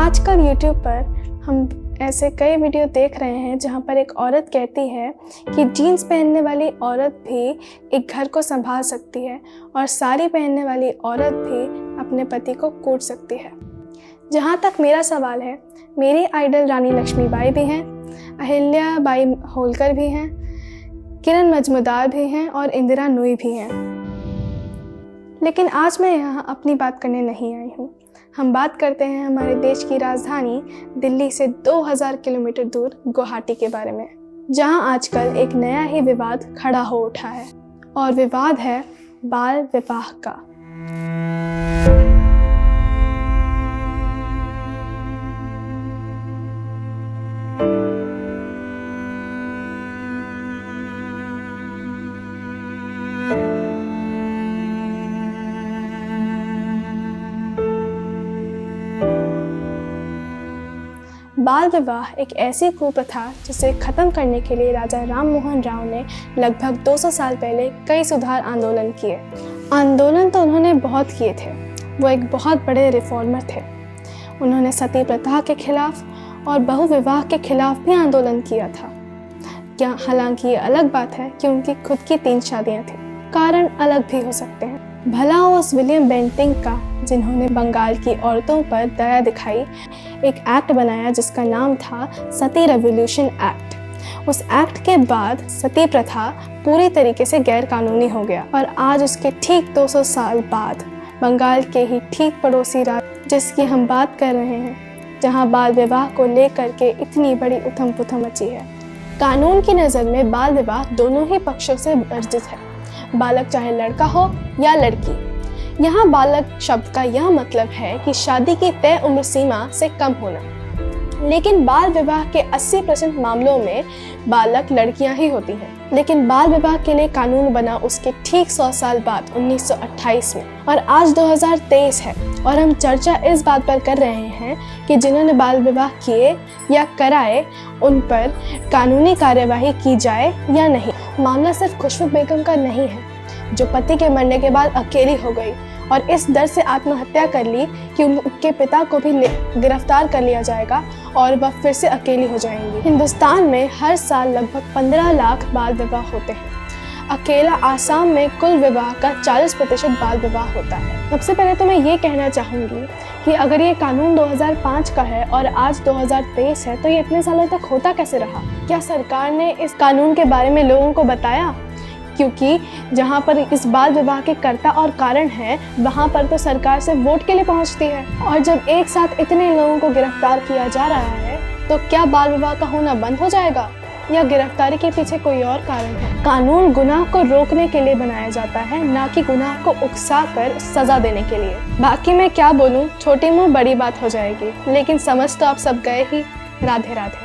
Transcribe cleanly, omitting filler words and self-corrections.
आजकल YouTube पर हम ऐसे कई वीडियो देख रहे हैं जहां पर एक औरत कहती है कि जीन्स पहनने वाली औरत भी एक घर को संभाल सकती है और साड़ी पहनने वाली औरत भी अपने पति को कूट सकती है। जहां तक मेरा सवाल है, मेरी आइडल रानी लक्ष्मीबाई भी हैं, अहिल्या बाई होलकर भी हैं, किरण मजूमदार भी हैं और इंदिरा नूई भी हैं। लेकिन आज मैं यहाँ अपनी बात करने नहीं आई हूँ। हम बात करते हैं हमारे देश की राजधानी दिल्ली से 2000 किलोमीटर दूर गुवाहाटी के बारे में, जहां आजकल एक नया ही विवाद खड़ा हो उठा है और विवाद है बाल विवाह का। बाल विवाह एक ऐसी कुप्रथा जिसे ख़त्म करने के लिए राजा राम मोहन राव ने लगभग 200 साल पहले कई सुधार आंदोलन किए। आंदोलन तो उन्होंने बहुत किए थे, वो एक बहुत बड़े रिफॉर्मर थे। उन्होंने सती प्रथा के खिलाफ और बहुविवाह के खिलाफ भी आंदोलन किया था। क्या हालांकि ये अलग बात है कि उनकी खुद की 3 शादियाँ थीं। कारण अलग भी हो सकते हैं। भला उस विलियम बेंटिंक का, जिन्होंने बंगाल की औरतों पर दया दिखाई, एक एक्ट बनाया जिसका नाम था सती रेवोल्यूशन एक्ट। उस एक्ट के बाद सती प्रथा पूरी तरीके से गैर कानूनी हो गया और आज उसके ठीक 200 साल बाद बंगाल के ही ठीक पड़ोसी राज्य जिसकी हम बात कर रहे हैं, जहां बाल विवाह को लेकर के इतनी बड़ी उथम पुथम मची है। कानून की नज़र में बाल विवाह दोनों ही पक्षों से वर्जित है, बालक चाहे लड़का हो या लड़की। यहाँ बालक शब्द का यह मतलब है कि शादी की तय उम्र सीमा से कम होना। लेकिन बाल विवाह के 80% मामलों में बालक लड़कियां ही होती हैं। लेकिन बाल विवाह के लिए कानून बना उसके ठीक 100 साल बाद 1928 में, और आज 2023 है और हम चर्चा इस बात पर कर रहे हैं कि जिन्होंने बाल विवाह किए या कराए उन पर कानूनी कार्यवाही की जाए या नहीं। मामला सिर्फ खुशबू बेगम का नहीं है, जो पति के मरने के बाद अकेली हो गई और इस डर से आत्महत्या कर ली कि उनके पिता को भी गिरफ्तार कर लिया जाएगा और वह फिर से अकेली हो जाएंगी। हिंदुस्तान में हर साल लगभग 15 लाख बाल विवाह होते हैं। अकेला आसाम में कुल विवाह का 40% बाल विवाह होता है। सबसे पहले तो मैं ये कहना चाहूँगी कि अगर ये कानून 2005 का है और आज 2023 है, तो ये इतने सालों तक होता कैसे रहा? क्या सरकार ने इस कानून के बारे में लोगों को बताया? क्योंकि जहाँ पर इस बाल विवाह के कर्ता और कारण हैं, वहाँ पर तो सरकार से वोट के लिए पहुँचती है। और जब एक साथ इतने लोगों को गिरफ्तार किया जा रहा है, तो क्या बाल विवाह का होना बंद हो जाएगा या गिरफ्तारी के पीछे कोई और कारण है? कानून गुनाह को रोकने के लिए बनाया जाता है, ना कि गुनाह को उकसाकर सजा देने के लिए। बाकी मैं क्या बोलूँ, छोटी मुँह बड़ी बात हो जाएगी, लेकिन समझ तो आप सब गए ही। राधे राधे।